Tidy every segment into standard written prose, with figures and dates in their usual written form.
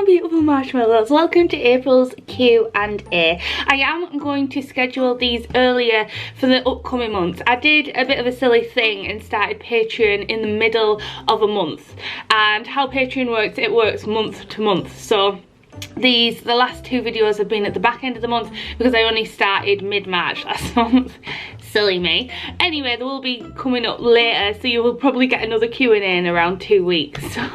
beautiful marshmallows, welcome to April's Q&A. I am going to schedule these earlier for the upcoming months. I did a bit of a silly thing and started Patreon in the middle of a month, and how Patreon works, it works month to month. So the last two videos have been at the back end of the month because I only started mid-March last month. Silly me. Anyway, they will be coming up later, so you will probably get another Q&A in around 2 weeks. So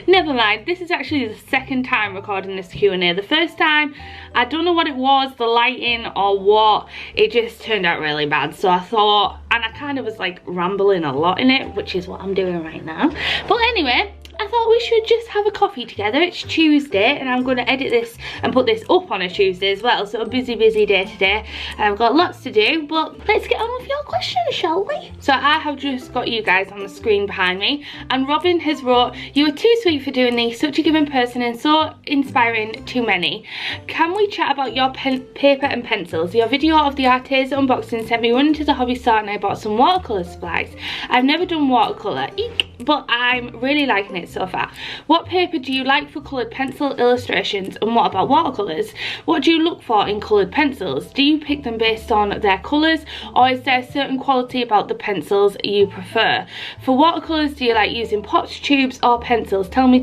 never mind. This is actually the second time recording this Q&A. The first time, I don't know what it was, the lighting or what, it just turned out really bad. So I thought, and I kind of was like rambling a lot in it, which is what I'm doing right now. But anyway, I thought we should just have a coffee together. It's Tuesday and I'm going to edit this and put this up on a Tuesday as well. So a busy day today. I've got lots to do, but let's get on with your questions, shall we? So I have just got you guys on the screen behind me, and Robin has wrote, "You are too sweet for doing these, such a giving person and so inspiring to many. Can we chat about your paper and pencils? Your video of the Arteza unboxing sent me running to the hobby store and I bought some watercolour supplies. I've never done watercolour, eek, but I'm really liking it so far. What paper do you like for coloured pencil illustrations, and what about watercolours? What do you look for in coloured pencils? Do you pick them based on their colours, or is there a certain quality about the pencils you prefer? For watercolours, do you like using pots, tubes or pencils? Tell me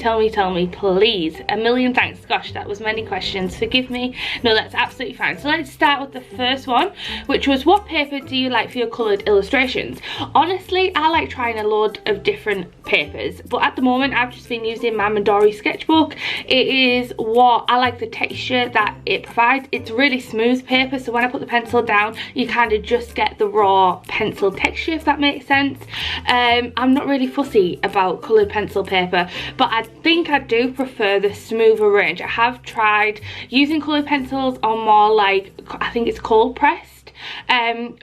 please. A million thanks." Gosh, that was many questions, forgive me. No, that's absolutely fine. So let's start with the first one, which was, what paper do you like for your coloured illustrations? Honestly, I like trying a load of different papers, but at the moment I've just been using my Midori sketchbook. It is what I like, the texture that it provides. It's really smooth paper, so when I put the pencil down you kind of just get the raw pencil texture, if that makes sense. I'm not really fussy about coloured pencil paper, but I think I do prefer the smoother range. I have tried using coloured pencils on more like, I think it's cold pressed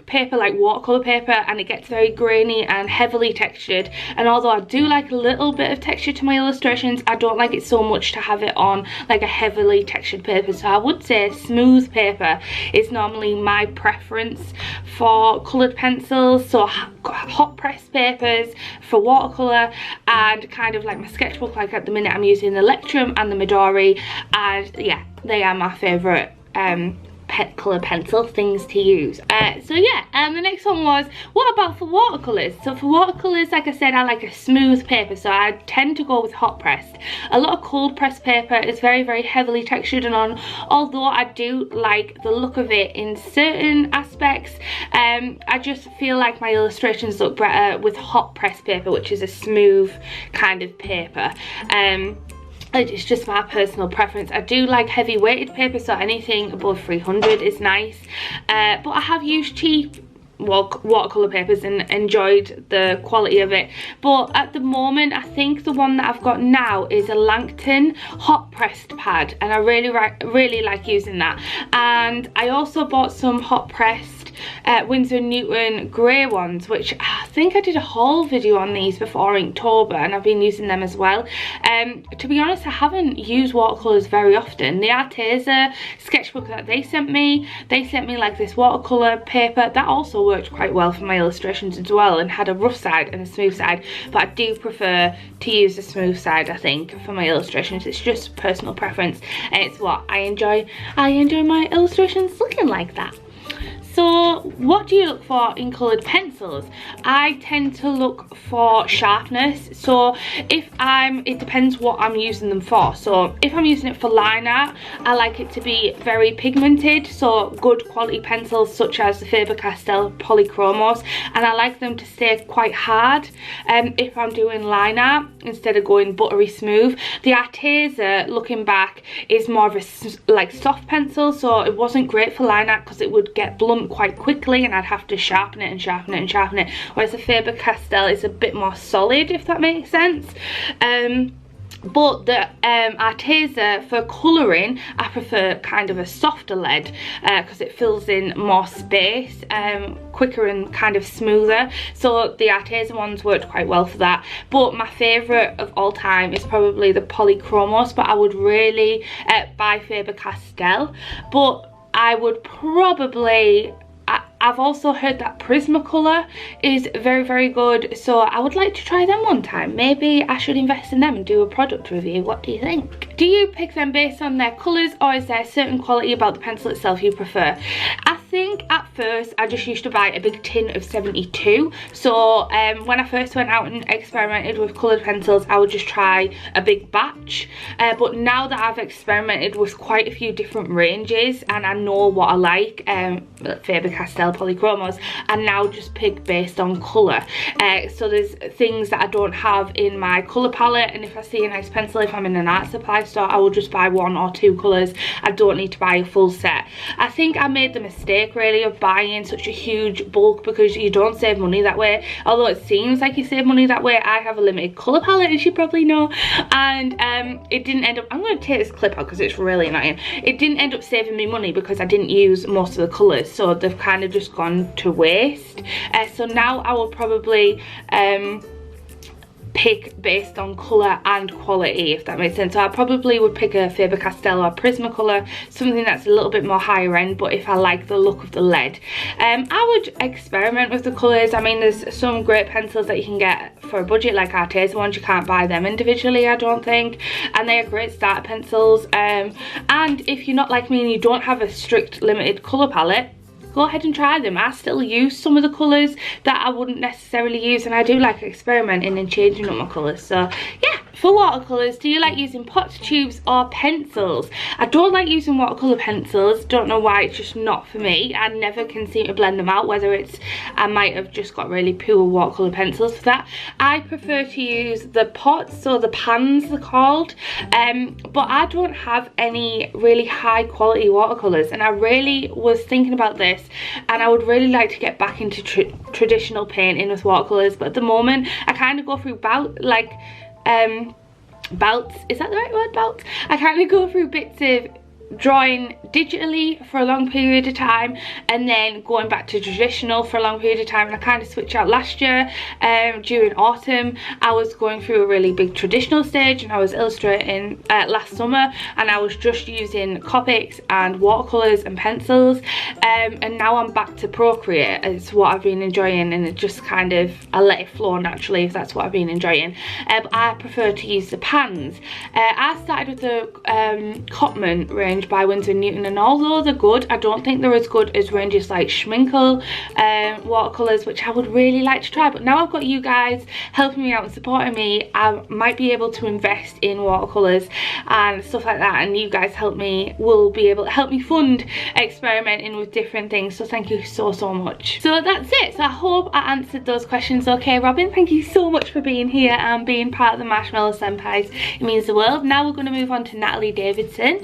paper, like watercolour paper, and it gets very grainy and heavily textured, and although I do like a little bit of texture to my illustrations, I don't like it so much to have it on like a heavily textured paper. So I would say smooth paper is normally my preference for coloured pencils. So hot press papers for watercolour, and kind of like my sketchbook, like at the minute I'm using the Electrum and the Midori, and yeah, they are my favourite colour pencil things to use. So yeah, the next one was, what about for watercolours? So for watercolours, like I said, I like a smooth paper, so I tend to go with hot pressed. A lot of cold pressed paper is very heavily textured, and although I do like the look of it in certain aspects, I just feel like my illustrations look better with hot pressed paper, which is a smooth kind of paper. It's just my personal preference. I do like heavy weighted paper, so anything above 300 is nice, but I have used cheap watercolour papers and enjoyed the quality of it. But at the moment, I think the one that I've got now is a Langton hot pressed pad, and I really like using that. And I also bought some hot pressed Winsor & Newton grey ones, which I think I did a whole video on these before Inktober, and I've been using them as well. To be honest, I haven't used watercolours very often. The Arteza sketchbook that they sent me like this watercolour paper that also worked quite well for my illustrations as well, and had a rough side and a smooth side, but I do prefer to use the smooth side, I think, for my illustrations. It's just personal preference, and it's what I enjoy. I enjoy my illustrations looking like that. So what do you look for in coloured pencils? I tend to look for sharpness. So it depends what I'm using them for. So if I'm using it for line art, I like it to be very pigmented, so good quality pencils such as the Faber-Castell Polychromos, and I like them to stay quite hard if I'm doing line art instead of going buttery smooth. The Arteza, looking back, is more of a like soft pencil, so it wasn't great for line art because it would get blunt quite quickly and I'd have to sharpen it and sharpen it and sharpen it, whereas the Faber-Castell is a bit more solid, if that makes sense. But the Arteza for colouring, I prefer kind of a softer lead because it fills in more space quicker and kind of smoother. So the Arteza ones worked quite well for that. But my favourite of all time is probably the Polychromos, but I would really buy Faber-Castell. But I would probably I've also heard that Prismacolor is very, very good, so I would like to try them one time. Maybe I should invest in them and do a product review. What do you think? Do you pick them based on their colours, or is there a certain quality about the pencil itself you prefer? I think at first I just used to buy a big tin of 72. So when I first went out and experimented with coloured pencils, I would just try a big batch. But now that I've experimented with quite a few different ranges and I know what I like, Faber-Castell polychromos, I now just pick based on colour. So there's things that I don't have in my colour palette, and if I see a nice pencil, if I'm in an art supply store, I will just buy 1 or 2 colours. I don't need to buy a full set. I think I made the mistake really of buying such a huge bulk, because you don't save money that way. Although it seems like you save money that way, I have a limited colour palette, as you probably know, and it didn't end up, I'm going to take this clip out because it's really annoying. It didn't end up saving me money because I didn't use most of the colours, so they've kind of just gone to waste. So now I will probably pick based on colour and quality, if that makes sense. So I probably would pick a Faber-Castell or Prismacolor, something that's a little bit more higher end, but if I like the look of the lead. I would experiment with the colours. I mean, there's some great pencils that you can get for a budget, like Arteza ones. You can't buy them individually, I don't think, and they are great starter pencils. And if you're not like me and you don't have a strict limited colour palette, go ahead and try them. I still use some of the colours that I wouldn't necessarily use, and I do like experimenting and changing up my colours. So yeah, for watercolours, do you like using pots, tubes or pencils? I don't like using watercolour pencils. Don't know why, it's just not for me. I never can seem to blend them out, whether it's I might have just got really poor watercolour pencils for that. I prefer to use the pots, or the pans they're called, but I don't have any really high quality watercolours, and I really was thinking about this, and I would really like to get back into traditional painting with watercolours, but at the moment I kind of go through bouts, is that the right word, bouts? I kind of go through bits of drawing digitally for a long period of time and then going back to traditional for a long period of time, and I kind of switched out last year. During autumn I was going through a really big traditional stage, and I was illustrating last summer, and I was just using Copics and watercolours and pencils, and now I'm back to Procreate. It's what I've been enjoying, and it just kind of, I let it flow naturally if that's what I've been enjoying. But I prefer to use the pans. I started with the Cotman range by Winsor & Newton, and although they're good, I don't think they're as good as ranges like Schminckel watercolours, which I would really like to try. But now I've got you guys helping me out and supporting me, I might be able to invest in watercolours and stuff like that, and you guys will be able to help me fund experimenting with different things. So thank you so much. So that's it. So I hope I answered those questions okay, Robin. Thank you so much for being here and being part of the Marshmellows Senpais. It means the world. Now we're going to move on to Natalie Davison,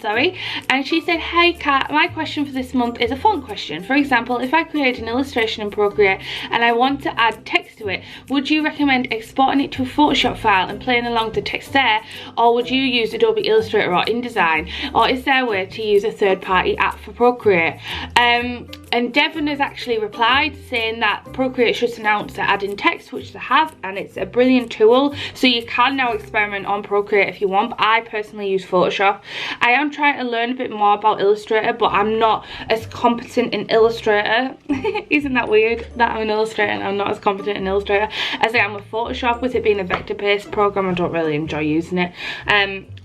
sorry, and she said, "Hey Kat, my question for this month is a font question. For example, if I create an illustration in Procreate and I want to add text to it, would you recommend exporting it to a Photoshop file and playing along with the text there, or would you use Adobe Illustrator or InDesign, or is there a way to use a third-party app for Procreate?" And Devon has actually replied saying that Procreate just announced they're adding text, which they have, and it's a brilliant tool, so you can now experiment on Procreate if you want. But I personally use Photoshop. I am trying to learn a bit more about Illustrator, but I'm not as competent in Illustrator. Isn't that weird that I'm an illustrator and I'm not as competent in Illustrator as I am with Photoshop? With it being a vector-based program, I don't really enjoy using it.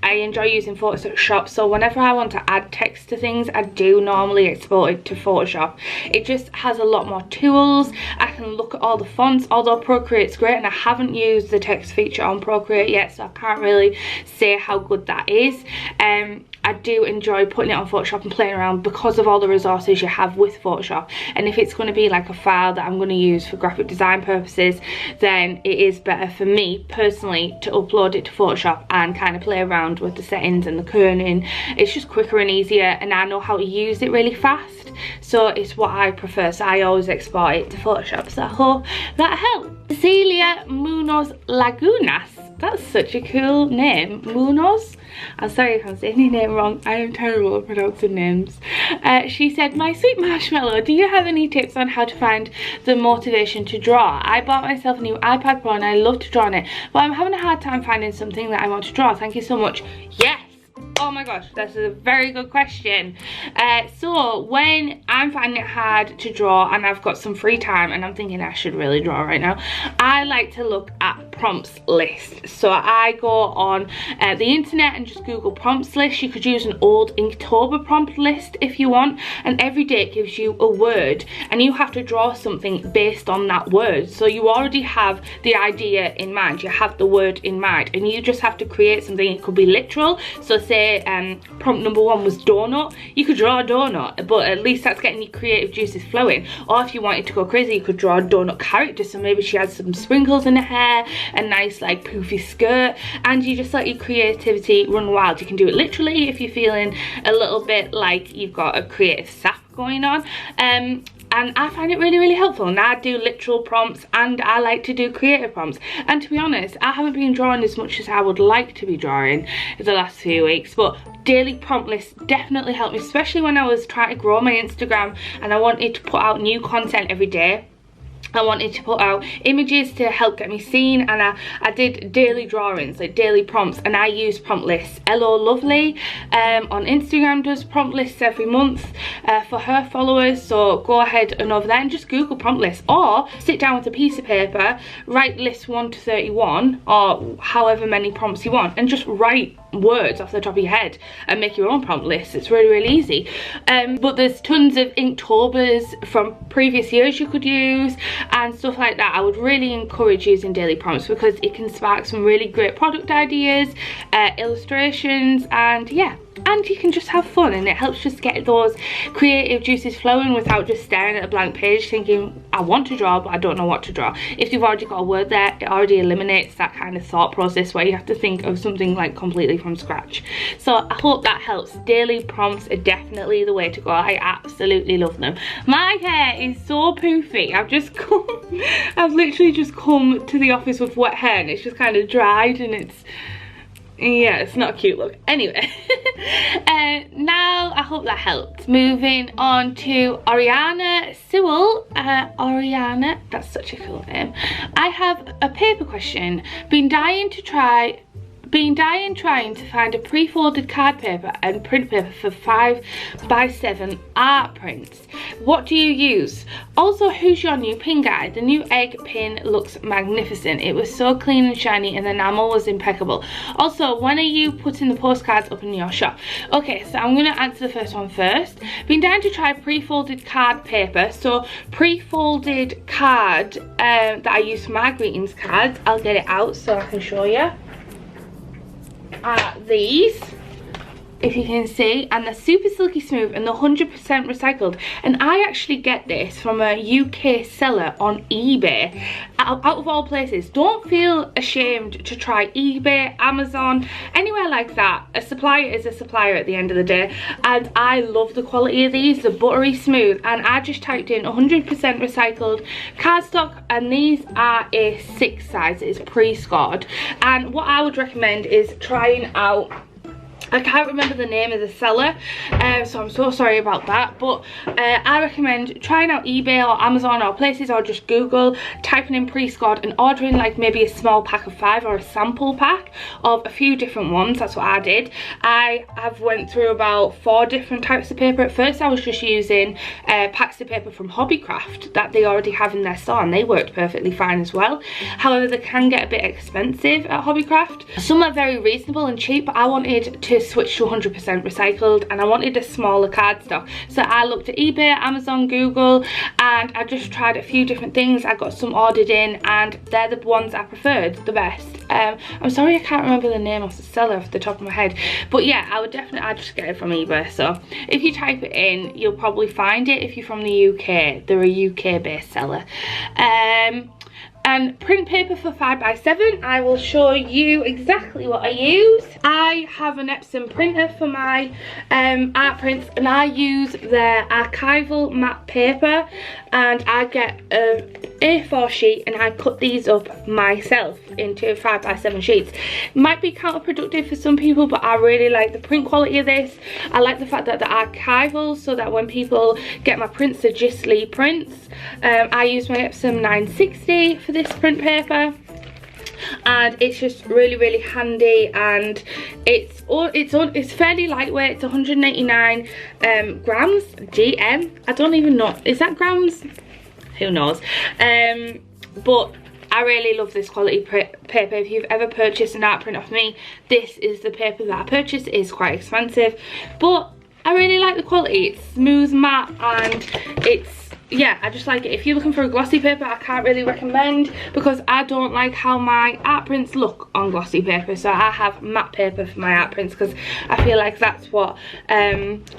I enjoy using Photoshop, so whenever I want to add text to things, I do normally export it to Photoshop. It just has a lot more tools. I can look at all the fonts, although Procreate's great, and I haven't used the text feature on Procreate yet, so I can't really say how good that is. I do enjoy putting it on Photoshop and playing around because of all the resources you have with Photoshop, and if it's going to be like a file that I'm going to use for graphic design purposes, then it is better for me personally to upload it to Photoshop and kind of play around with the settings and the kerning. It's just quicker and easier, and I know how to use it really fast, so it's what I prefer, so I always export it to Photoshop. So I hope that helps. Cecilia Munoz Lagunas, that's such a cool name. Munoz? I'm sorry if I'm saying your name wrong, I am terrible at pronouncing names. She said, "My sweet Marshmellow, do you have any tips on how to find the motivation to draw? I bought myself a new iPad Pro and I love to draw on it, but I'm having a hard time finding something that I want to draw. Thank you so much." Yes, Oh my gosh, that's a very good question. So when I'm finding it hard to draw and I've got some free time and I'm thinking I should really draw right now, I like to look at prompts list. So I go on the internet and just Google prompts list. You could use an old Inktober prompt list if you want, and every day it gives you a word and you have to draw something based on that word. So you already have the idea in mind, you have the word in mind, and you just have to create something. It could be literal. So say prompt number 1 was donut, you could draw a donut, but at least that's getting your creative juices flowing. Or if you wanted to go crazy, you could draw a donut character. So maybe she has some sprinkles in her hair, a nice like poofy skirt, and you just let your creativity run wild. You can do it literally if you're feeling a little bit like you've got a creative sap going on. And I find it really, really helpful. And I do literal prompts and I like to do creative prompts. And to be honest, I haven't been drawing as much as I would like to be drawing the last few weeks, but daily prompt lists definitely helped me, especially when I was trying to grow my Instagram and I wanted to put out new content every day. I wanted to put out images to help get me seen, and I did daily drawings, like daily prompts, and I use prompt lists. Hello Lovely on Instagram does prompt lists every month for her followers, so go ahead and over there and just Google prompt lists, or sit down with a piece of paper, write list 1 to 31 or however many prompts you want, and just write words off the top of your head and make your own prompt list. It's really, really easy. But there's tons of Inktobers from previous years you could use and stuff like that. I would really encourage using daily prompts because it can spark some really great product ideas, illustrations, and yeah, and you can just have fun, and it helps just get those creative juices flowing without just staring at a blank page thinking I want to draw but I don't know what to draw. If you've already got a word there, it already eliminates that kind of thought process where you have to think of something like completely from scratch. So I hope that helps. Daily prompts are definitely the way to go. I absolutely love them. My hair is so poofy. I've literally just come to the office with wet hair and it's just kind of dried, and it's, yeah, it's not a cute look. Anyway, now I hope that helped. Moving on to Oriana Sewell. Oriana, that's such a cool name. I have a paper question. Been dying trying to find a pre-folded card paper and print paper for 5x7 art prints. What do you use? Also, who's your new pin guy? The new egg pin looks magnificent. It was so clean and shiny and the enamel was impeccable. Also, when are you putting the postcards up in your shop? Okay, so I'm going to answer the first one first. Been dying to try pre-folded card paper. So pre-folded card that I use for my greetings cards. I'll get it out so I can show you. These, if you can see, and they're super silky smooth and they're 100% recycled. And I actually get this from a UK seller on eBay, out of all places. Don't feel ashamed to try eBay, Amazon, anywhere like that. A supplier is a supplier at the end of the day, and I love the quality of these. They're buttery smooth, and I just typed in 100% recycled cardstock, and these are a 6 size. It's pre-scored, and what I would recommend is trying out, I can't remember the name of the seller, so I'm so sorry about that, but I recommend trying out eBay or Amazon or places, or just Google, typing in pre-scored and ordering like maybe a small pack of 5 or a sample pack of a few different ones. That's what I did. I have went through about 4 different types of paper. At first I was just using packs of paper from Hobbycraft that they already have in their store, and they worked perfectly fine as well. However, they can get a bit expensive at Hobbycraft. Some are very reasonable and cheap, but I wanted to switch to 100% recycled and I wanted a smaller cardstock. So I looked at eBay, Amazon, Google, and I just tried a few different things. I got some ordered in and they're the ones I preferred the best. I'm sorry I can't remember the name of the seller off the top of my head, but yeah, I'd just get it from eBay. So if you type it in, you'll probably find it. If you're from the UK, they're a UK based seller. And print paper for 5x7, I will show you exactly what I use. I have an Epson printer for my art prints, and I use their archival matte paper, and I get a A4 sheet and I cut these up myself into 5x7 sheets. Might be counterproductive for some people, but I really like the print quality of this. I like the fact that they're archival, so that when people get my prints, they're Gisli prints. I use my Epson 960 for this print paper. and it's just really handy, and it's fairly lightweight. It's 189 grams GM. I don't even know, is that grams? Who knows? But I really love this quality paper. If you've ever purchased an art print off me, this is the paper that I purchased. It is quite expensive, but I really like the quality. It's smooth, matte, and it's, yeah, I just like it. If you're looking for a glossy paper, I can't really recommend, because I don't like how my art prints look on glossy paper. So I have matte paper for my art prints, because I feel like that's what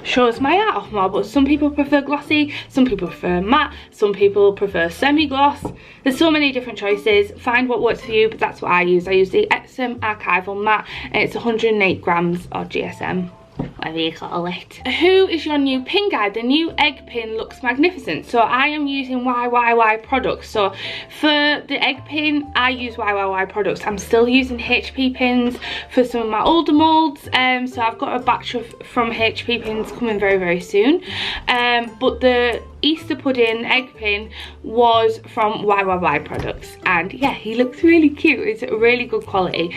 shows my art off more. But some people prefer glossy, some people prefer matte, some people prefer semi-gloss. There's so many different choices. Find what works for you, but that's what I use. I use the Epsom Archival Matte, and it's 108 grams or GSM, whatever you call it. Who is your new pin guide? The new egg pin looks magnificent. So I am using YYY products. So for the egg pin, I use YYY products. I'm still using HP pins for some of my older molds. So I've got a batch from HP pins coming very soon. But the Easter pudding egg pin was from YYY products, and yeah, he looks really cute. It's really good quality.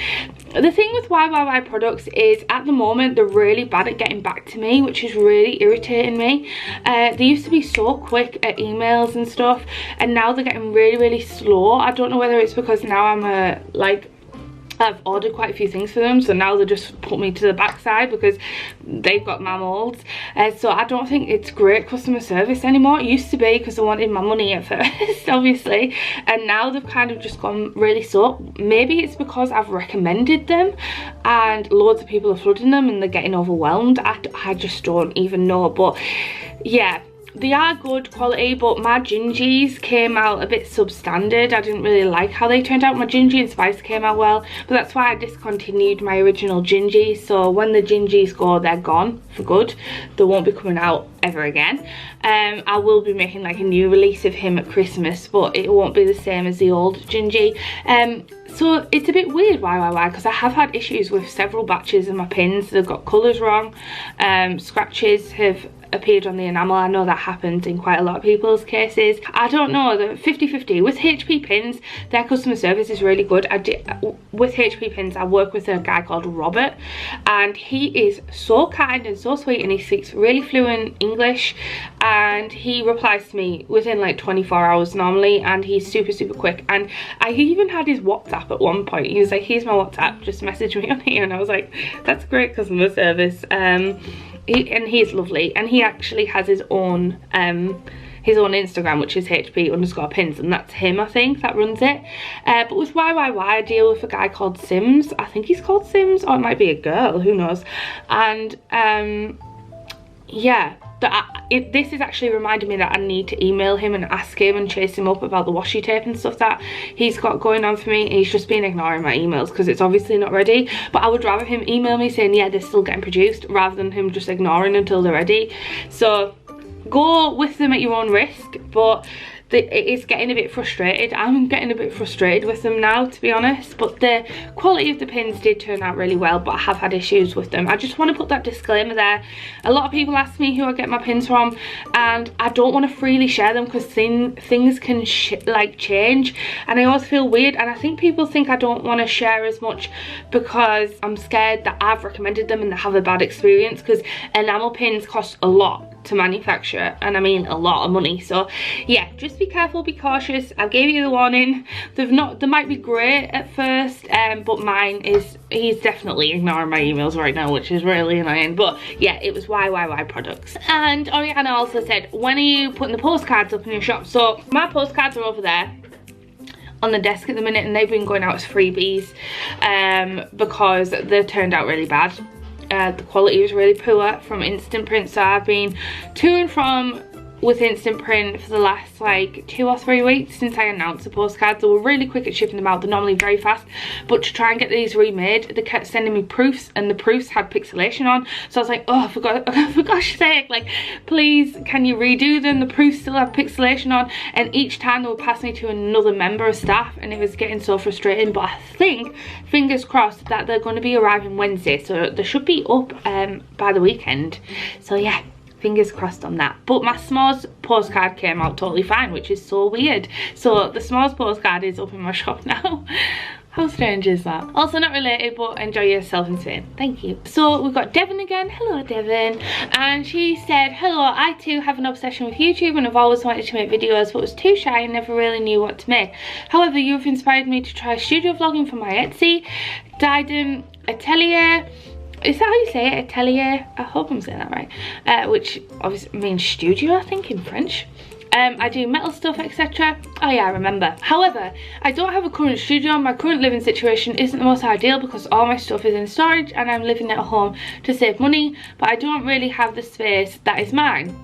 The thing with YYY products is at the moment they're really bad at getting back to me, which is really irritating me. They used to be so quick at emails and stuff, and now they're getting really slow. I don't know whether it's because now I've ordered quite a few things for them, so now they just put me to the backside because they've got my molds. So I don't think it's great customer service anymore. It used to be, because they wanted my money at first, obviously, and now they've kind of just gone really slow. Maybe it's because I've recommended them and loads of people are flooding them and they're getting overwhelmed. I just don't even know, but yeah. They are good quality, but my gingies came out a bit substandard. I didn't really like how they turned out. My gingy and spice came out well, but that's why I discontinued my original gingies. So when the gingies go, they're gone for good. They won't be coming out ever again. I will be making like a new release of him at Christmas, but it won't be the same as the old gingy. So it's a bit weird YYY, because I have had issues with several batches of my pins. They've got colours wrong, scratches have appeared on the enamel. I know that happens in quite a lot of people's cases. I don't know, the 50-50 with HP pins. Their customer service is really good. With HP pins, I work with a guy called Robert, and he is so kind and so sweet, and he speaks really fluent English, and he replies to me within like 24 hours normally, and he's super quick. And I even had his WhatsApp at one point. He was like, here's my WhatsApp, just message me on here, and I was like, that's great customer service. And he's lovely, and he actually has his own Instagram, which is HP_pins, and that's him, I think, that runs it. But with YYY, I deal with a guy called Sims. I think he's called Sims, or it might be a girl, who knows. And yeah, this is actually reminding me that I need to email him and ask him and chase him up about the washi tape and stuff that he's got going on for me. He's just been ignoring my emails because it's obviously not ready, but I would rather him email me saying, yeah, they're still getting produced, rather than him just ignoring until they're ready. So go with them at your own risk, but it is getting a bit frustrated. I'm getting a bit frustrated with them now, to be honest, but the quality of the pins did turn out really well, but I have had issues with them. I just want to put that disclaimer there. A lot of people ask me who I get my pins from, and I don't want to freely share them because things can change, and I always feel weird, and I think people think I don't want to share as much because I'm scared that I've recommended them and they have a bad experience, because enamel pins cost a lot to manufacture, and I mean a lot of money. So yeah, just be careful, be cautious. I gave you the warning. They might be great at first, but mine is, he's definitely ignoring my emails right now, which is really annoying. But yeah, it was YYY products. And Oriana also said, when are you putting the postcards up in your shop? So my postcards are over there on the desk at the minute, and they've been going out as freebies because they turned out really bad. The quality was really poor from Instant Print, so I've been to and from with Instant Print for the last like 2 or 3 weeks since I announced the postcards. They were really quick at shipping them out. They're normally very fast, but to try and get these remade, they kept sending me proofs, and the proofs had pixelation on. So I was like, oh, for gosh sake, like, please, can you redo them? The proofs still have pixelation on, and each time they would pass me to another member of staff, and it was getting so frustrating. But I think, fingers crossed, that they're going to be arriving Wednesday, so they should be up by the weekend. So yeah, fingers crossed on that. But my s'mores postcard came out totally fine, which is so weird. So the s'mores postcard is up in my shop now. How strange is that? Also not related, but enjoy yourself in Spain. Thank you. So we've got Devon again. Hello, Devon. And she said, hello, I too have an obsession with YouTube and I've always wanted to make videos but was too shy and never really knew what to make. However, you've inspired me to try studio vlogging for my Etsy. Diadem Atelier. Is that how you say it? Atelier? I hope I'm saying that right. Which obviously means studio, I think, in French. I do metal stuff, etc. Oh yeah, I remember. However, I don't have a current studio. My current living situation isn't the most ideal because all my stuff is in storage and I'm living at home to save money, but I don't really have the space that is mine.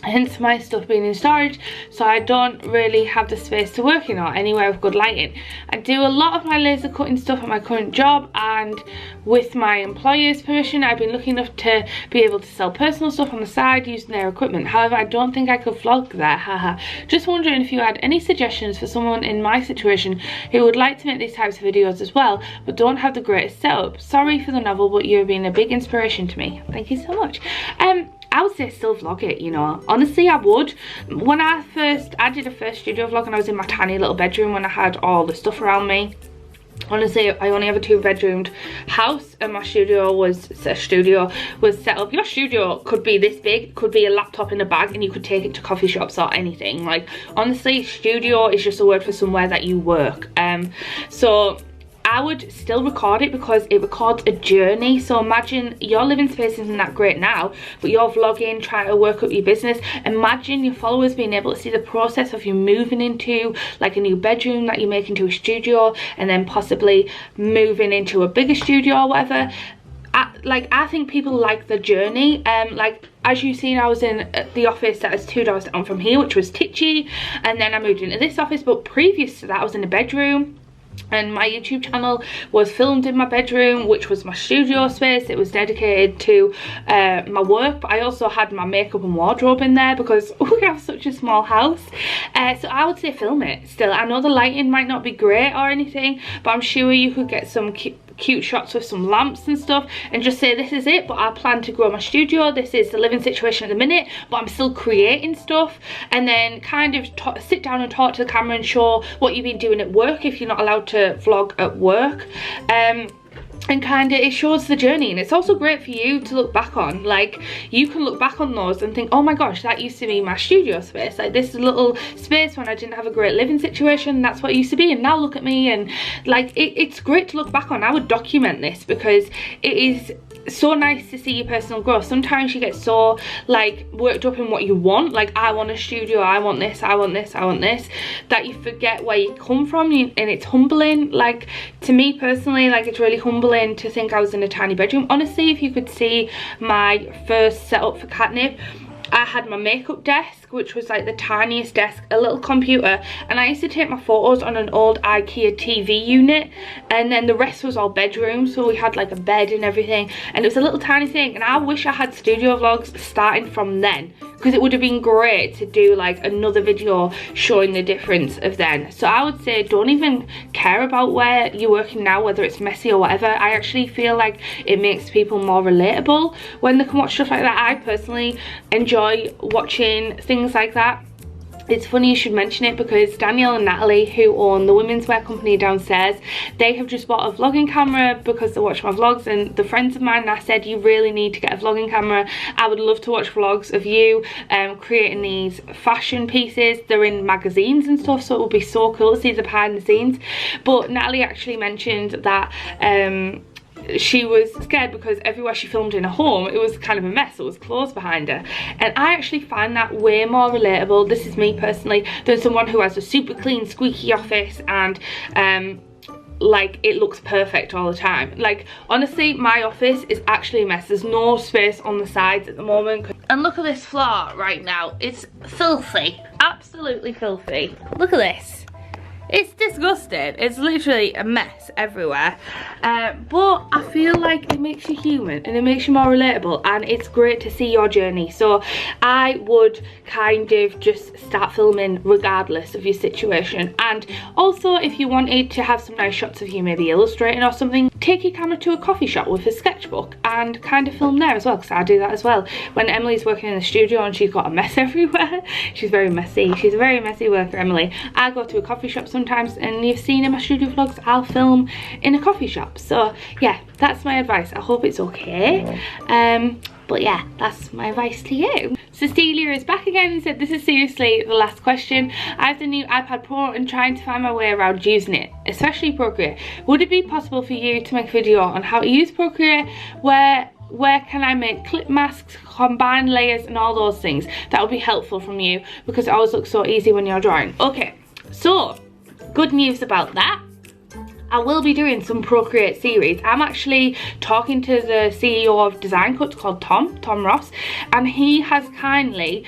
Hence my stuff being in storage, so I don't really have the space to work in or anywhere with good lighting. I do a lot of my laser cutting stuff at my current job, and with my employer's permission I've been lucky enough to be able to sell personal stuff on the side using their equipment. However, I don't think I could vlog there, haha. Just wondering if you had any suggestions for someone in my situation who would like to make these types of videos as well but don't have the greatest setup. Sorry for the novel, but you've been a big inspiration to me. Thank you so much. I would say still vlog it, you know. Honestly, I would. When I did a first studio vlog and I was in my tiny little bedroom when I had all the stuff around me. Honestly, I only have a 2-bedroomed house and my studio was set up. Your studio could be this big, could be a laptop in a bag and you could take it to coffee shops or anything. Like, honestly, studio is just a word for somewhere that you work. So I would still record it because it records a journey. So imagine your living space isn't that great now, but you're vlogging, trying to work up your business. Imagine your followers being able to see the process of you moving into like a new bedroom that you make into a studio and then possibly moving into a bigger studio or whatever. I think people like the journey. Like, as you've seen, I was in the office that is 2 doors down from here, which was titchy, and then I moved into this office, but previous to that I was in a bedroom. And my YouTube channel was filmed in my bedroom, which was my studio space. It was dedicated to my work, but I also had my makeup and wardrobe in there because we have such a small house. So I would say film it still. I know the lighting might not be great or anything, but I'm sure you could get some cute shots with some lamps and stuff and just say this is it, but I plan to grow my studio, this is the living situation at the minute, but I'm still creating stuff. And then kind of sit down and talk to the camera and show what you've been doing at work if you're not allowed to vlog at work. And kind of it shows the journey, and it's also great for you to look back on. Like, you can look back on those and think, oh my gosh, that used to be my studio space. Like, this little space when I didn't have a great living situation, that's what it used to be, and now look at me. And like, it's great to look back on. I would document this because it is so nice to see your personal growth. Sometimes you get so like worked up in what you want, like I want a studio, I want this, I want this, I want this, that you forget where you come from. And it's humbling. Like, to me personally, like, it's really humbling to think I was in a tiny bedroom. Honestly, if you could see my first setup for catnip, I had my makeup desk, which was like the tiniest desk, a little computer, and I used to take my photos on an old IKEA TV unit, and then the rest was all bedroom. So we had like a bed and everything, and it was a little tiny thing. And I wish I had studio vlogs starting from then, because it would have been great to do like another video showing the difference of then. So I would say don't even care about where you're working now, whether it's messy or whatever. I actually feel like it makes people more relatable when they can watch stuff like that. I personally enjoy watching things like that. It's funny you should mention it because Danielle and Natalie, who own the women's wear company downstairs, they have just bought a vlogging camera because they watch my vlogs. And the friends of mine, and I said, you really need to get a vlogging camera. I would love to watch vlogs of you creating these fashion pieces. They're in magazines and stuff, so it would be so cool to see the behind the scenes. But Natalie actually mentioned that she was scared because everywhere she filmed in her home, it was kind of a mess. It was clothes behind her, and I actually find that way more relatable, this is me personally, than someone who has a super clean squeaky office and like it looks perfect all the time. Like, honestly, my office is actually a mess. There's no space on the sides at the moment, and look at this floor right now. It's filthy, absolutely filthy. Look at this. It's disgusting. It's literally a mess everywhere. But I feel like it makes you human and it makes you more relatable, and it's great to see your journey. So I would kind of just start filming regardless of your situation. And also, if you wanted to have some nice shots of you maybe illustrating or something, take your camera to a coffee shop with a sketchbook and kind of film there as well, because I do that as well. When Emily's working in the studio and she's got a mess everywhere, she's very messy, she's a very messy worker, Emily. I go to a coffee shop sometimes, and you've seen in my studio vlogs, I'll film in a coffee shop. So yeah, that's my advice. I hope it's okay. But yeah, that's my advice to you. Cecilia is back again and said, this is seriously the last question. I have the new iPad Pro and trying to find my way around using it, especially Procreate. Would it be possible for you to make a video on how to use Procreate? Where can I make clip masks, combine layers and all those things? That would be helpful from you, because it always looks so easy when you're drawing. Okay, so good news about that. I will be doing some Procreate series. I'm actually talking to the CEO of Design Cuts, called Tom Ross, and he has kindly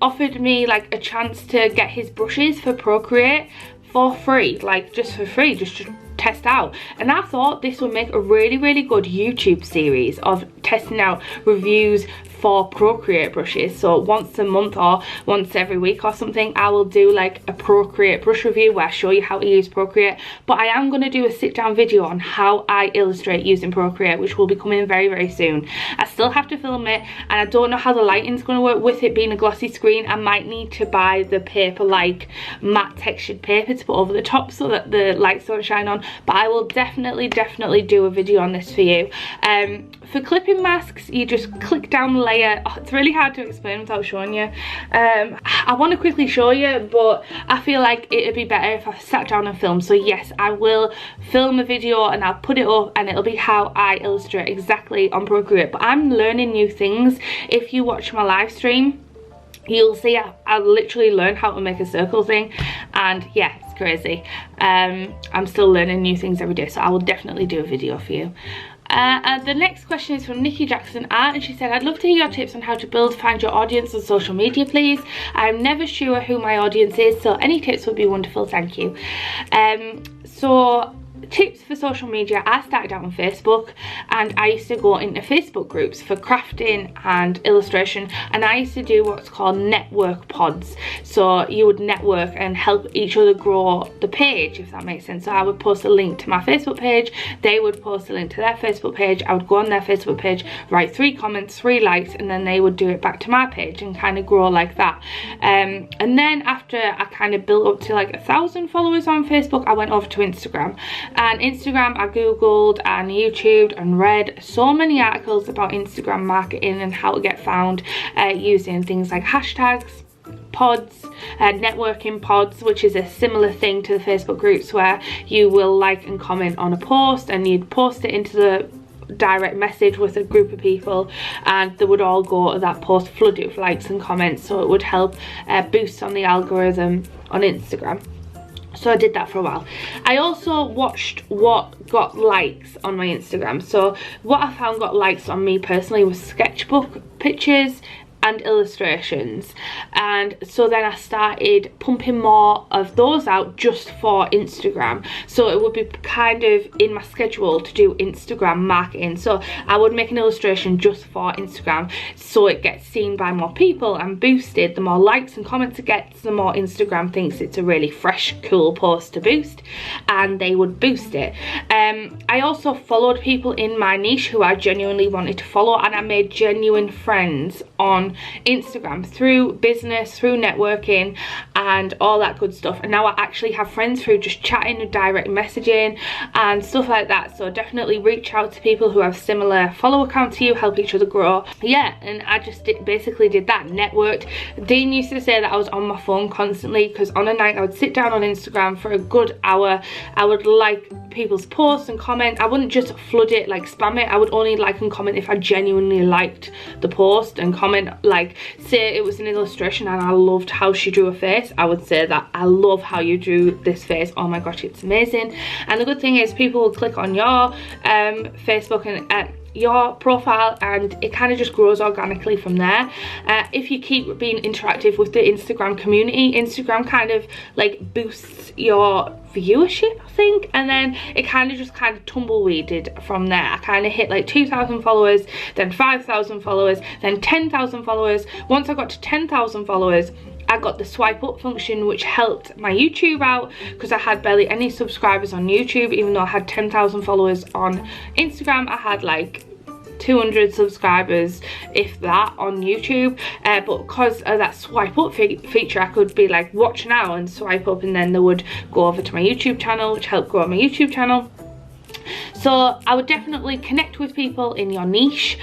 offered me like a chance to get his brushes for Procreate for free, like just for free, just to test out. And I thought this would make a really good YouTube series of testing out reviews for Procreate brushes. So once a month or once every week or something, I will do like a Procreate brush review where I show you how to use Procreate. But I am going to do a sit down video on how I illustrate using Procreate, which will be coming very soon. I still have to film it, and I don't know how the lighting's going to work with it being a glossy screen. I might need to buy the paper, like matte textured paper, to put over the top so that the lights don't shine on. But I will definitely do a video on this for you. For clipping masks, you just click down the layer. Oh, it's really hard to explain without showing you. I want to quickly show you, but I feel like it'd be better if I sat down and filmed. So yes, I will film a video and I'll put it up, and it'll be how I illustrate exactly on Procreate. But I'm learning new things. If you watch my live stream, you'll see I literally learned how to make a circle thing, and yeah, it's crazy. I'm still learning new things every day, so I will definitely do a video for you. The next question is from Nikki Jackson Art, and she said, I'd love to hear your tips on how to find your audience on social media, please. I'm never sure who my audience is, so any tips would be wonderful, thank you. So tips for social media, I started out on Facebook, and I used to go into Facebook groups for crafting and illustration, and I used to do what's called network pods. So you would network and help each other grow the page, if that makes sense. So I would post a link to my Facebook page, they would post a link to their Facebook page, I would go on their Facebook page, write 3 comments, 3 likes, and then they would do it back to my page and kind of grow like that. And then after I kind of built up to like 1,000 followers on Facebook, I went over to Instagram. And Instagram, I googled and YouTubed and read so many articles about Instagram marketing and how to get found using things like hashtags, pods, networking pods, which is a similar thing to the Facebook groups where you will like and comment on a post, and you'd post it into the direct message with a group of people, and they would all go to that post, flood it with likes and comments, so it would help boost on the algorithm on Instagram. So I did that for a while. I also watched what got likes on my Instagram. So what I found got likes on me personally was sketchbook pictures and illustrations, and so then I started pumping more of those out just for Instagram. So it would be kind of in my schedule to do Instagram marketing, so I would make an illustration just for Instagram, so it gets seen by more people and boosted. The more likes and comments it gets, the more Instagram thinks it's a really fresh, cool post to boost, and they would boost it. I also followed people in my niche who I genuinely wanted to follow, and I made genuine friends on Instagram through business, through networking and all that good stuff. And now I actually have friends through just chatting and direct messaging and stuff like that. So definitely reach out to people who have similar follow accounts to you, help each other grow. Yeah, and I just basically did that, networked. Dean used to say that I was on my phone constantly, because on a night I would sit down on Instagram for a good hour. I would like people's posts and comment. I wouldn't just flood it, like spam it. I would only like and comment if I genuinely liked the post, and comment, like say it was an illustration and I loved how she drew a face, I would say that I love how you drew this face, oh my gosh, it's amazing. And the good thing is people will click on your Facebook and your profile, and it kind of just grows organically from there. If you keep being interactive with the Instagram community, Instagram kind of like boosts your viewership, I think, and then it kind of tumbleweeded from there. I kind of hit like 2,000 followers, then 5,000 followers, then 10,000 followers. Once I got to 10,000 followers, I got the swipe up function, which helped my YouTube out because I had barely any subscribers on YouTube. Even though I had 10,000 followers on Instagram, I had like 200 subscribers, if that, on YouTube. But because of that swipe up feature, I could be like, watch now, and swipe up, and then they would go over to my YouTube channel, which helped grow my YouTube channel. So I would definitely connect with people in your niche,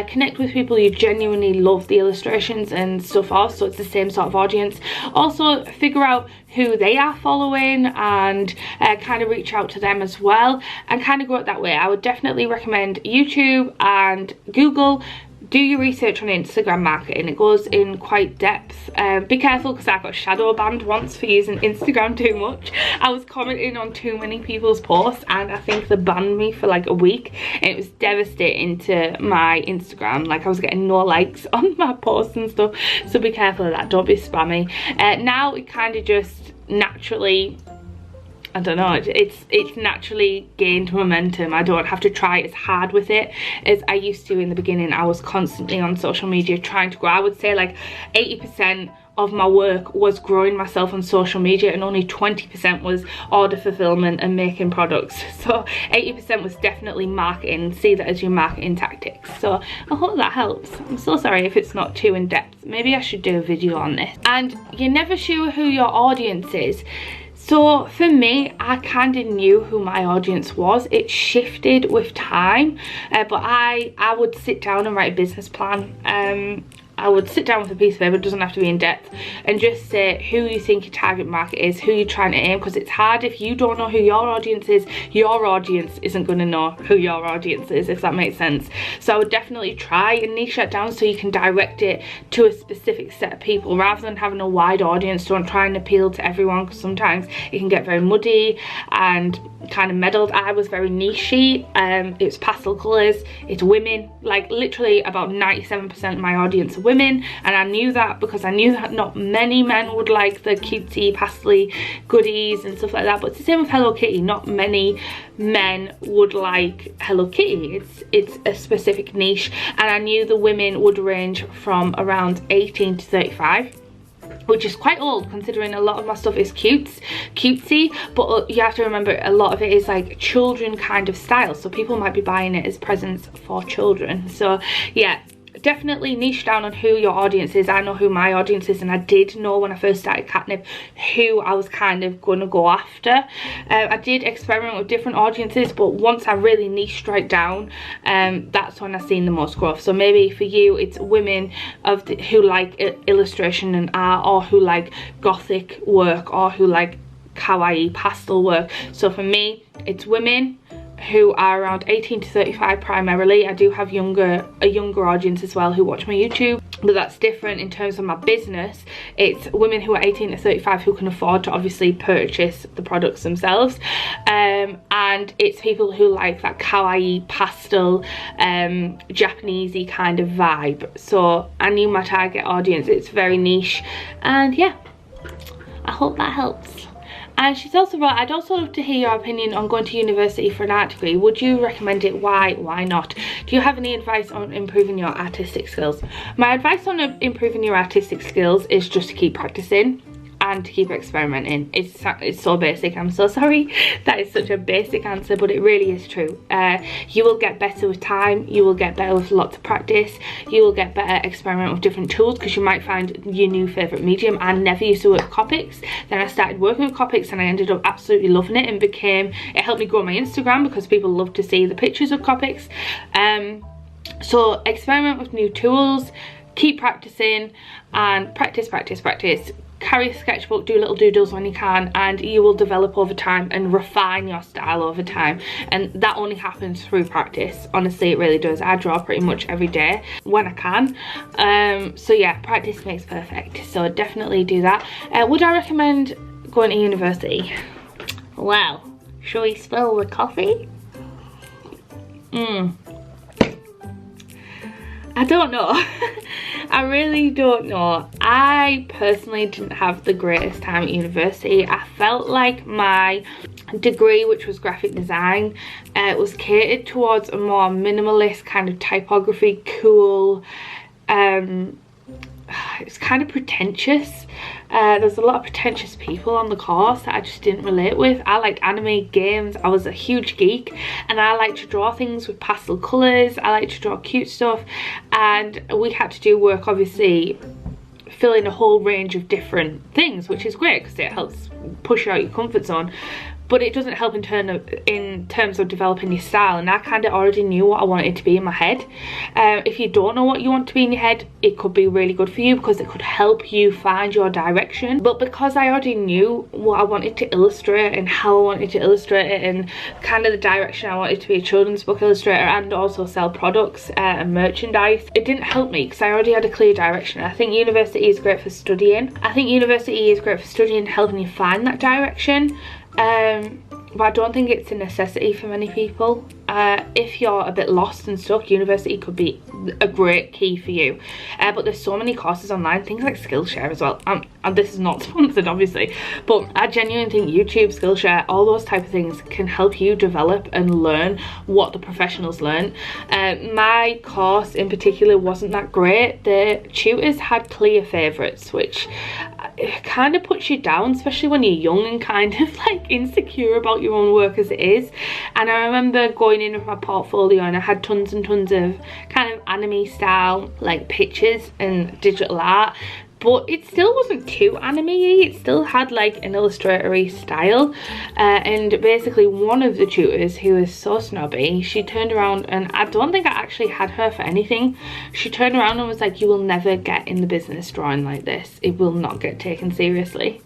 connect with people you genuinely love the illustrations and stuff of, so it's the same sort of audience. Also figure out who they are following and kind of reach out to them as well, and kind of go it that way. I would definitely recommend YouTube and Google. Do your research on Instagram marketing. It goes in quite depth. Be careful, because I got shadow banned once for using Instagram too much. I was commenting on too many people's posts, and I think they banned me for like a week, and it was devastating to my Instagram. Like, I was getting no likes on my posts and stuff, so be careful of that. Don't be spammy. Now it kind of just naturally, I don't know, it's naturally gained momentum. I don't have to try as hard with it as I used to in the beginning. I was constantly on social media trying to grow. I would say like 80% of my work was growing myself on social media, and only 20% was order fulfillment and making products. So 80% was definitely marketing. See that as your marketing tactics. So I hope that helps. I'm so sorry if it's not too in depth. Maybe I should do a video on this. And you're never sure who your audience is. So for me, I kind of knew who my audience was. It shifted with time, but I would sit down and write a business plan. I would sit down with a piece of paper, it doesn't have to be in depth, and just say who you think your target market is, who you're trying to aim, because it's hard if you don't know who your audience is. Your audience isn't going to know who your audience is, if that makes sense. So I would definitely try and niche that down so you can direct it to a specific set of people, rather than having a wide audience. Don't try and appeal to everyone, because sometimes it can get very muddy and kind of muddled. I was very niche-y. It's pastel colours, it's women, like literally about 97% of my audience are women, and I knew that because I knew that not many men would like the cutesy pastely goodies and stuff like that. But it's the same with Hello Kitty. Not many men would like Hello Kitty. It's a specific niche, and I knew the women would range from around 18 to 35. Which is quite old, considering a lot of my stuff is cutesy, but you have to remember a lot of it is like children kind of style, so people might be buying it as presents for children. So yeah, definitely niche down on who your audience is. I know who my audience is, and I did know when I first started Catnip who I was kind of going to go after. I did experiment with different audiences, but once I really niched right down, that's when I seen the most growth. So maybe for you it's women who like illustration and art, or who like gothic work, or who like kawaii pastel work. So for me it's women who are around 18 to 35 primarily. I do have a younger audience as well who watch my YouTube, but that's different in terms of my business. It's women who are 18 to 35 who can afford to obviously purchase the products themselves, and it's people who like that kawaii pastel Japanesey kind of vibe. So I knew my target audience. It's very niche, and yeah, I hope that helps. And she's also wrote, I'd also love to hear your opinion on going to university for an art degree. Would you recommend it? Why? Why not? Do you have any advice on improving your artistic skills? My advice on improving your artistic skills is just to keep practicing and to keep experimenting. It's so basic. I'm so sorry that is such a basic answer, but it really is true. You will get better with time. You will get better with lots of practice. You will get better experimenting with different tools, because you might find your new favourite medium. I never used to work with Copics. Then I started working with Copics, and I ended up absolutely loving it, and it helped me grow my Instagram because people love to see the pictures of Copics. So experiment with new tools, keep practicing, and practice. Carry a sketchbook, do little doodles when you can, and you will develop over time and refine your style over time, and that only happens through practice. Honestly, it really does. I draw pretty much every day when I can, so yeah, practice makes perfect. So definitely do that. Would I recommend going to university? Well, shall we spill the coffee? I don't know. I really don't know. I personally didn't have the greatest time at university. I felt like my degree, which was graphic design, was catered towards a more minimalist kind of typography, cool it's kind of pretentious. There's a lot of pretentious people on the course that I just didn't relate with. I liked anime, games, I was a huge geek, and I like to draw things with pastel colours. I like to draw cute stuff, and we had to do work, obviously fill in a whole range of different things, which is great because it helps push you out your comfort zone, but it doesn't help in terms of developing your style. And I kind of already knew what I wanted to be in my head. If you don't know what you want to be in your head, it could be really good for you because it could help you find your direction. But because I already knew what I wanted to illustrate and how I wanted to illustrate it, and kind of the direction I wanted to be a children's book illustrator and also sell products and merchandise, it didn't help me because I already had a clear direction. I think university is great for studying. I think university is great for studying, helping you find that direction. But I don't think it's a necessity for many people. If you're a bit lost and stuck, university could be a great key for you. But there's so many courses online, things like Skillshare as well. And this is not sponsored, obviously, but I genuinely think YouTube, Skillshare, all those type of things can help you develop and learn what the professionals learn. My course in particular wasn't that great. The tutors had clear favourites, which kind of puts you down, especially when you're young and kind of like insecure about your own work as it is. And I remember going in with my portfolio and I had tons and tons of kind of anime style like pictures and digital art, but it still wasn't too anime-y. It still had like an illustratory style. And basically one of the tutors, who was so snobby, she turned around, and I don't think I actually had her for anything. She turned around and was like, you will never get in the business drawing like this. It will not get taken seriously.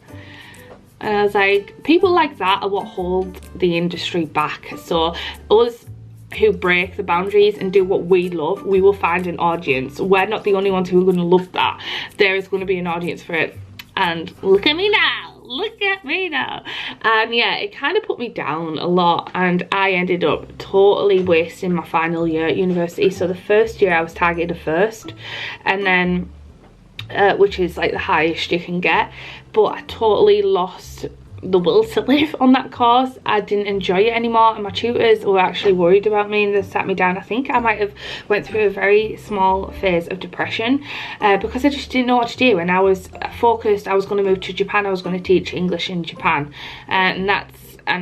And I was like, people like that are what hold the industry back. So us who break the boundaries and do what we love, we will find an audience. We're not the only ones who are going to love that. There is going to be an audience for it. And look at me now, look at me now. And yeah, it kind of put me down a lot, and I ended up totally wasting my final year at university. So the first year I was targeted a first, and then which is like the highest you can get, but I totally lost the will to live on that course. I didn't enjoy it anymore, and my tutors were actually worried about me and they sat me down. I think I might have went through a very small phase of depression because I just didn't know what to do, and I was focused. I was going to move to Japan. I was going to teach English in Japan, and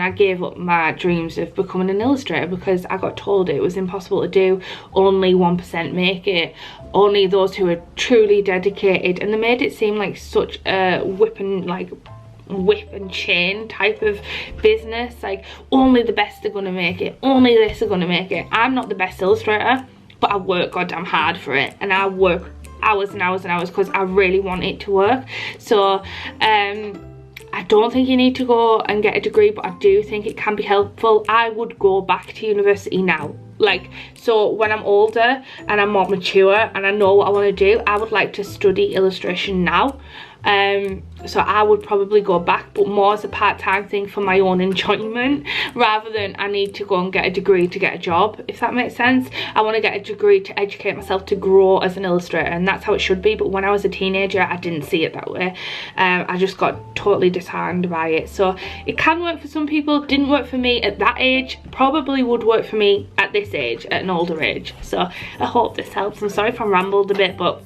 I gave up my dreams of becoming an illustrator because I got told it was impossible to do. Only 1% make it. Only those who are truly dedicated, and they made it seem like such a whip and chain type of business. Like only the best are gonna make it, only this are gonna make it. I'm not the best illustrator, but I work goddamn hard for it, and I work hours and hours and hours because I really want it to work. So I don't think you need to go and get a degree, but I do think it can be helpful. I would go back to university now. Like, so when I'm older and I'm more mature and I know what I want to do, I would like to study illustration now. So I would probably go back, but more as a part-time thing for my own enjoyment, rather than I need to go and get a degree to get a job, if that makes sense. I want to get a degree to educate myself to grow as an illustrator, and that's how it should be. But when I was a teenager, I didn't see it that way. I just got totally disheartened by it. So it can work for some people. Didn't work for me at that age, probably would work for me at this age, at an older age. So I hope this helps. I'm sorry if I rambled a bit, but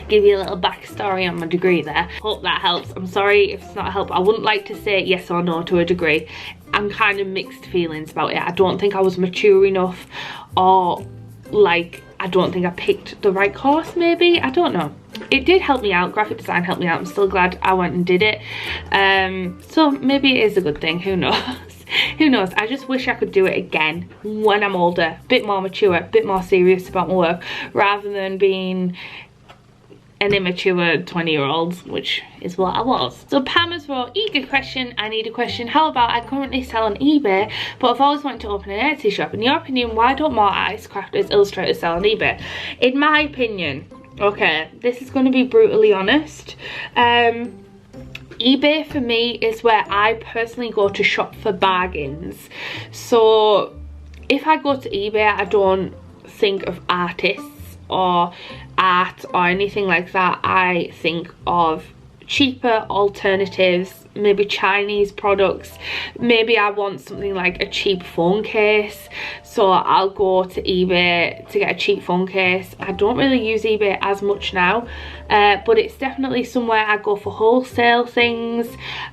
give you a little backstory on my degree there. Hope that helps. I'm sorry if it's not a help. I wouldn't like to say yes or no to a degree. I'm kind of mixed feelings about it. I don't think I was mature enough, or like I don't think I picked the right course maybe. I don't know. It did help me out. Graphic design helped me out. I'm still glad I went and did it. So maybe it is a good thing. Who knows? Who knows? I just wish I could do it again when I'm older, a bit more mature, a bit more serious about my work, rather than being an immature 20-year-old, which is what I was. So Pam has wrote, eager question, I need a question. How about I currently sell on eBay, but I've always wanted to open an Etsy shop. In your opinion, why don't more artists, crafters, illustrators sell on eBay? In my opinion, okay, this is going to be brutally honest. eBay for me is where I personally go to shop for bargains. So if I go to eBay, I don't think of artists or art or anything like that. I think of cheaper alternatives, maybe Chinese products. Maybe I want something like a cheap phone case, so I'll go to eBay to get a cheap phone case. I don't really use eBay as much now, but it's definitely somewhere I go for wholesale things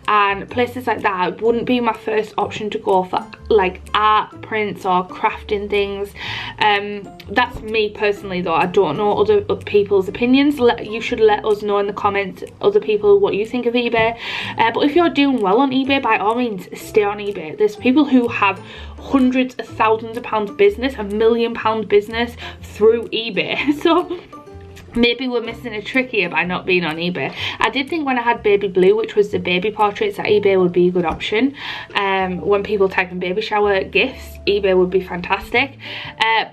and places like that. It wouldn't be my first option to go for like art prints or crafting things. That's me personally though. I don't know other people's opinions. You should let us know in the comments, other people, what you think of eBay. But if you're doing well on eBay, by all means stay on eBay. There's people who have hundreds of thousands of pounds business, £1 million business through eBay. So maybe we're missing a trick here by not being on eBay. I did think when I had baby blue, which was the baby portraits, that eBay would be a good option. When people type in baby shower gifts, eBay would be fantastic.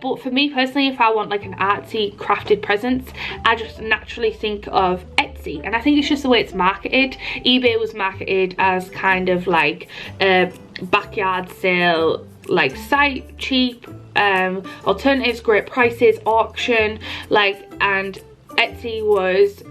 But for me personally, if I want like an artsy crafted presents, I just naturally think of Etsy, and I think it's just the way it's marketed. eBay was marketed as kind of like a backyard sale like site, cheap, alternatives, great prices, auction, like, and Etsy was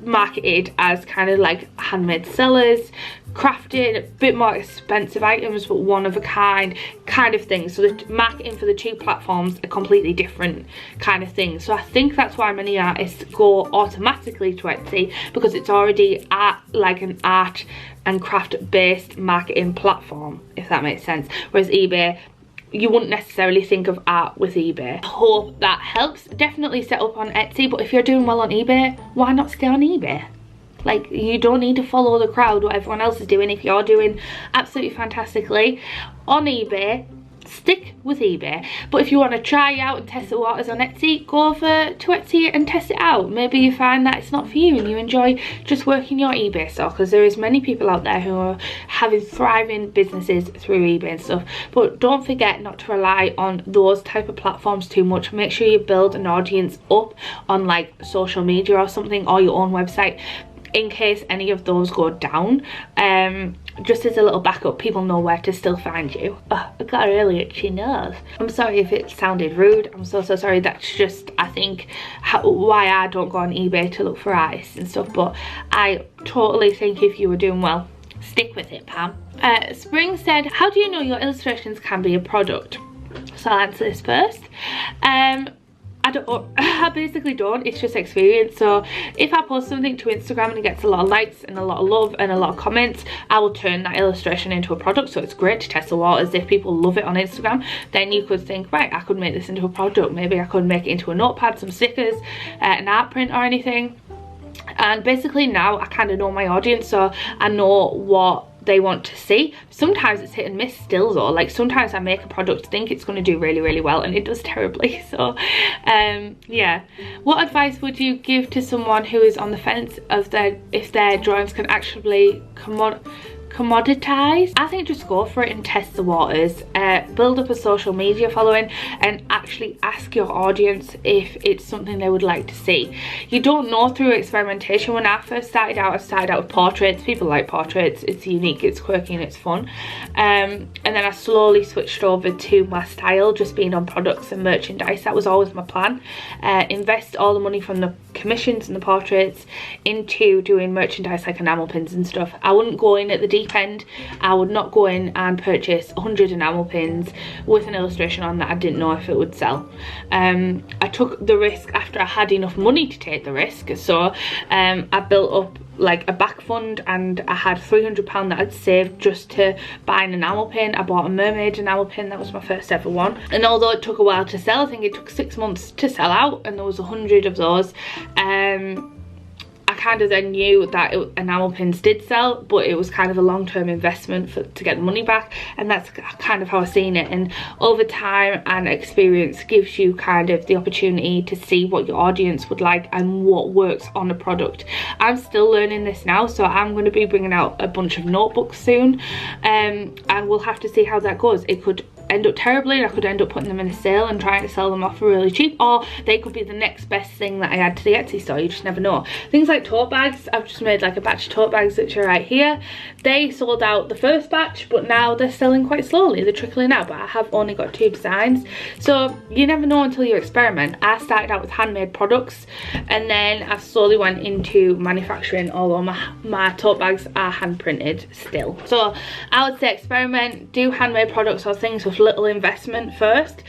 marketed as kind of like handmade sellers, crafted, a bit more expensive items but one of a kind of thing. So the marketing for the two platforms are completely different kind of thing. So I think that's why many artists go automatically to Etsy, because it's already like an art and craft based marketing platform, if that makes sense. Whereas eBay, you wouldn't necessarily think of art with eBay. I hope that helps. Definitely set up on Etsy, but if you're doing well on eBay, why not stay on eBay? Like, you don't need to follow the crowd, what everyone else is doing. If you're doing absolutely fantastically on eBay, stick with eBay. But if you want to try out and test the waters on Etsy, go over to Etsy and test it out. Maybe you find that it's not for you and you enjoy just working your eBay store, because there is many people out there who are having thriving businesses through eBay and stuff. But don't forget not to rely on those type of platforms too much. Make sure you build an audience up on like social media or something, or your own website, in case any of those go down. Just as a little backup, people know where to still find you. Oh, I got a really itchy nose. I'm sorry if it sounded rude. I'm so sorry. That's just, I think, why I don't go on eBay to look for artists and stuff. But I totally think if you were doing well, stick with it, Pam. Spring said, how do you know your illustrations can be a product? So I'll answer this first. I basically don't. It's just experience. So if I post something to Instagram and it gets a lot of likes and a lot of love and a lot of comments, I will turn that illustration into a product. So it's great to test the waters. If people love it on Instagram, then you could think, right, I could make this into a product. Maybe I could make it into a notepad, some stickers, an art print or anything. And basically now I kind of know my audience, so I know what they want to see. Sometimes it's hit and miss still though. Like sometimes I make a product, think it's going to do really, really well, and it does terribly. So yeah. What advice would you give to someone who is on the fence of if their drawings can actually commoditize? I think just go for it and test the waters. Build up a social media following and actually ask your audience if it's something they would like to see. You don't know through experimentation. When I first started out, I started out with portraits. People like portraits. It's unique, it's quirky and it's fun. And then I slowly switched over to my style, just being on products and merchandise. That was always my plan. Invest all the money from the commissions and the portraits into doing merchandise like enamel pins and stuff. I wouldn't go in at the deep end. I would not go in and purchase 100 enamel pins with an illustration on that I didn't know if it would sell. I took the risk after I had enough money to take the risk. So I built up like a back fund, and I had £300 that I'd saved just to buy an enamel pin. I bought a mermaid enamel pin. That was my first ever one, and although it took a while to sell, I think it took 6 months to sell out, and there was 100 of those. I kind of then knew that enamel pins did sell, but it was kind of a long-term investment to get the money back, and that's kind of how I've seen it. And over time and experience gives you kind of the opportunity to see what your audience would like and what works on a product. I'm still learning this now, so I'm going to be bringing out a bunch of notebooks soon, and we'll have to see how that goes. It could end up terribly, and I could end up putting them in a sale and trying to sell them off for really cheap, or they could be the next best thing that I add to the Etsy store. You just never know. Things like tote bags, I've just made like a batch of tote bags which are right here. They sold out the first batch, but now they're selling quite slowly. They're trickling out, but I have only got 2 designs, so you never know until you experiment. I started out with handmade products, and then I slowly went into manufacturing, although my tote bags are hand printed still. So I would say experiment, do handmade products or things with little investment first.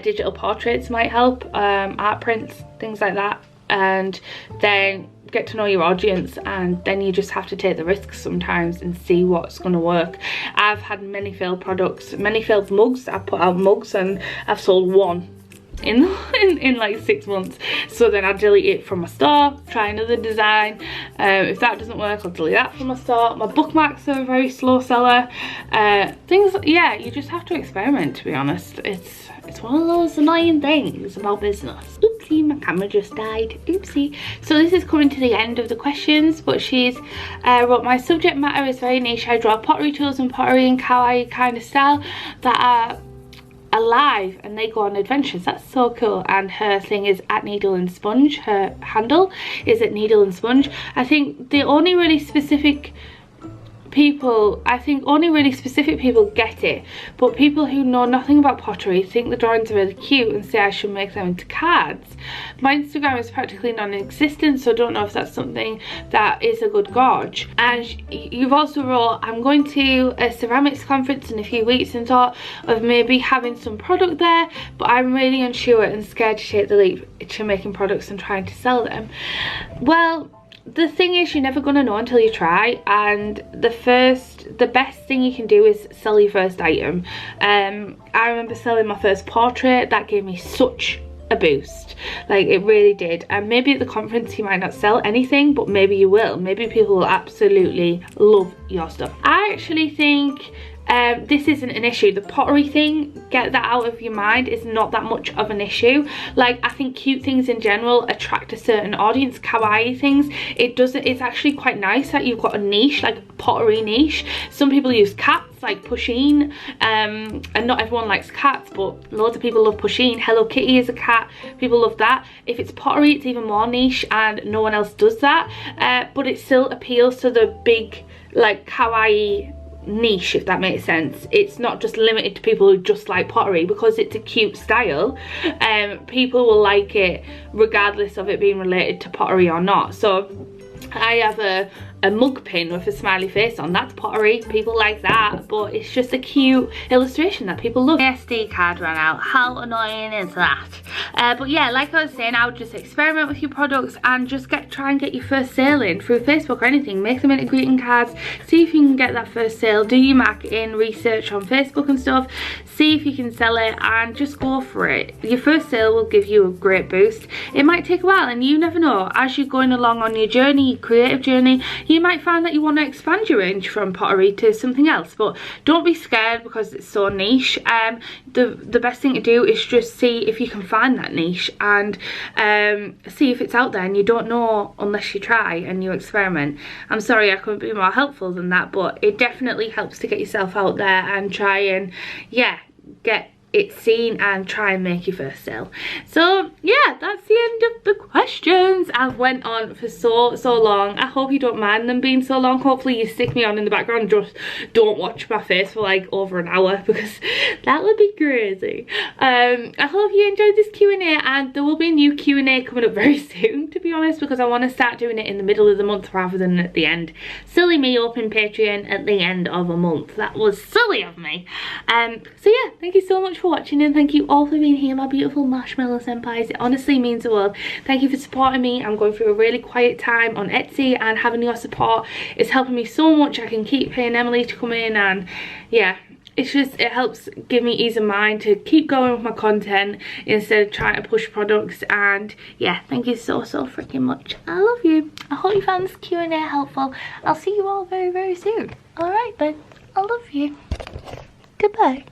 Digital portraits might help, art prints, things like that, and then get to know your audience, and then you just have to take the risks sometimes and see what's going to work. I've had many failed products, many failed mugs. I've put out mugs and I've sold one in like 6 months. So then I delete it from my store, try another design. If that doesn't work, I'll delete that from my store. My bookmarks are a very slow seller. Things, yeah, you just have to experiment, to be honest. It's one of those annoying things about business. Oopsie, my camera just died. Oopsie. So this is coming to the end of the questions, but she's wrote, my subject matter is very niche. I draw pottery tools and pottery and kawaii kind of style that are alive and they go on adventures. That's so cool. And her thing is at Needle and Sponge. Her handle is at Needle and Sponge. I think the only really specific people, get it, but people who know nothing about pottery think the drawings are really cute and say I should make them into cards. My Instagram is practically non-existent, so I don't know if that's something that is a good gauge. And you've also wrote, I'm going to a ceramics conference in a few weeks and thought of maybe having some product there, but I'm really unsure and scared to take the leap to making products and trying to sell them. Well, the thing is, you're never going to know until you try, and the best thing you can do is sell your first item. I remember selling my first portrait. That gave me such a boost, like it really did. And maybe at the conference you might not sell anything, but maybe you will. Maybe people will absolutely love your stuff. I actually think this isn't an issue. The pottery thing, get that out of your mind, is not that much of an issue. Like, I think cute things in general attract a certain audience. Kawaii things, it's actually quite nice that you've got a niche, like pottery niche. Some people use cats, like Pusheen, and not everyone likes cats, but loads of people love Pusheen. Hello Kitty is a cat, people love that. If it's pottery, it's even more niche and no one else does that, but it still appeals to the big, like, kawaii niche, if that makes sense. It's not just limited to people who just like pottery. Because it's a cute style, people will like it regardless of it being related to pottery or not. So I have a mug pin with a smiley face on. That's pottery, people like that, but it's just a cute illustration that people love. My SD card ran out. How annoying is that? But yeah, like I was saying, I would just experiment with your products and just try and get your first sale in through Facebook or anything. Make them into greeting cards, see if you can get that first sale, do your marketing research on Facebook and stuff, see if you can sell it, and just go for it. Your first sale will give you a great boost. It might take a while, and you never know, as you're going along on your journey, your creative journey, you might find that you want to expand your range from pottery to something else. But don't be scared because it's so niche. The best thing to do is just see if you can find that niche and see if it's out there, and you don't know unless you try and you experiment. I'm sorry I couldn't be more helpful than that, but it definitely helps to get yourself out there and try and, yeah, get it seen and try and make your first sale. So yeah, that's the end of the questions. I've went on for so long. I hope you don't mind them being so long. Hopefully you stick me on in the background, just don't watch my face for like over an hour, because that would be crazy. I hope you enjoyed this Q&A, and there will be a new Q&A coming up very soon, to be honest, because I want to start doing it in the middle of the month rather than at the end. Silly me open Patreon at the end of a month. That was silly of me. So yeah, thank you so much for watching, and thank you all for being here, my beautiful Marshmellow senpais. It honestly means the world. Thank you for supporting me. I'm going through a really quiet time on Etsy, and having your support is helping me so much. I can keep paying Emily to come in, and yeah, it's just, it helps give me ease of mind to keep going with my content instead of trying to push products. And yeah, thank you so freaking much. I love you. I hope you found this Q&A helpful. I'll see you all very soon. All right then, I love you. Goodbye.